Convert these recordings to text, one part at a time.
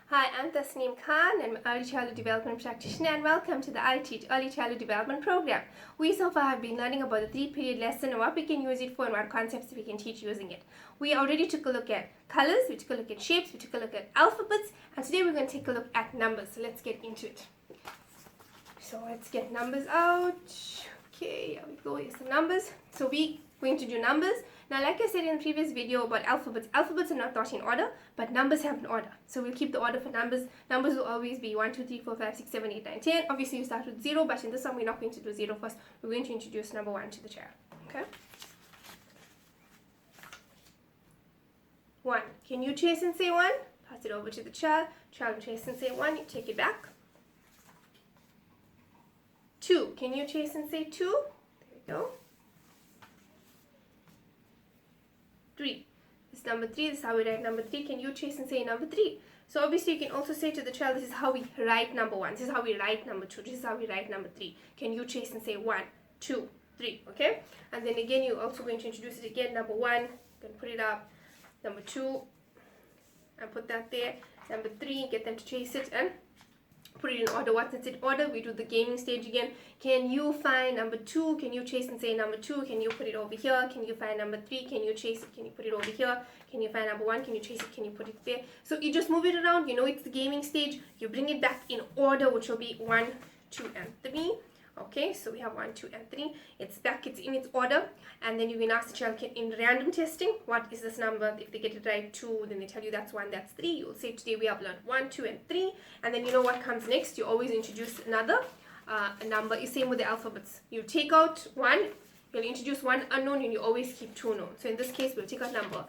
Hi, I'm Tasneem Khan. I'm an Early Childhood Development Practitioner and welcome to the iteach Early Childhood Development Program. We so far have been learning about the 3-period lesson and what we can use it for and what concepts we can teach using it. We already took a look at colors, we took a look at shapes, we took a look at alphabets, and today we're going to take a look at numbers. So let's get into it. So let's get numbers out. Okay, here we go. Here's some numbers. So we're going to do numbers. Now, like I said in the previous video about alphabets are not taught in order, but numbers have an order. So we'll keep the order for numbers. Numbers will always be 1, 2, 3, 4, 5, 6, 7, 8, 9, 10. Obviously, you start with 0, but in this one, we're not going to do 0 first. We're going to introduce number 1 to the child. Okay? 1. Can you trace and say 1? Pass it over to the child. Child will trace and say 1. You take it back. 2. Can you trace and say 2? There we go. 3. This is number 3. This is how we write number 3. Can you trace and say number 3? So obviously you can also say to the child, this is how we write number 1. This is how we write number 2. This is how we write number 3. Can you trace and say 1, 2, 3? Okay? And then again, you're also going to introduce it again. Number 1, you can put it up. Number 2, and put that there. Number 3, get them to trace it and put it in order. Once it's in order, we do the gaming stage again. Can you find number 2? Can you trace and say number 2? Can you put it over here? Can you find number 3? Can you trace it? Can you put it over here? Can you find number 1? Can you trace it? Can you put it there? So you just move it around. You know it's the gaming stage. You bring it back in order, which will be 1, 2, and 3. Okay, so we have 1, 2, and 3. It's back, it's in its order. And then you can ask the child in random testing, what is this number? If they get it right, 2, then they tell you that's 1, that's 3. You'll say, today we have learned 1, 2, and 3. And then you know what comes next. You always introduce another number. It's same with the alphabets. You take out 1, you'll introduce 1 unknown, and you always keep 2 known. So in this case, we'll take out number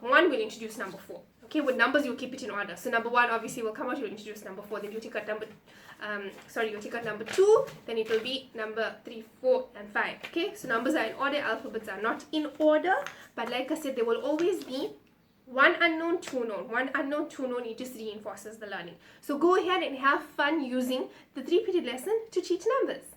1, we'll introduce number 4. Okay, with numbers, you'll keep it in order. So number 1 obviously will come out, you'll introduce number 4. Then you take out you'll take out number 2, then it will be number 3, 4, and 5. Okay, so numbers are in order, alphabets are not in order. But like I said, there will always be 1 unknown, 2 known. 1 unknown, 2 known, it just reinforces the learning. So go ahead and have fun using the 3-period lesson to teach numbers.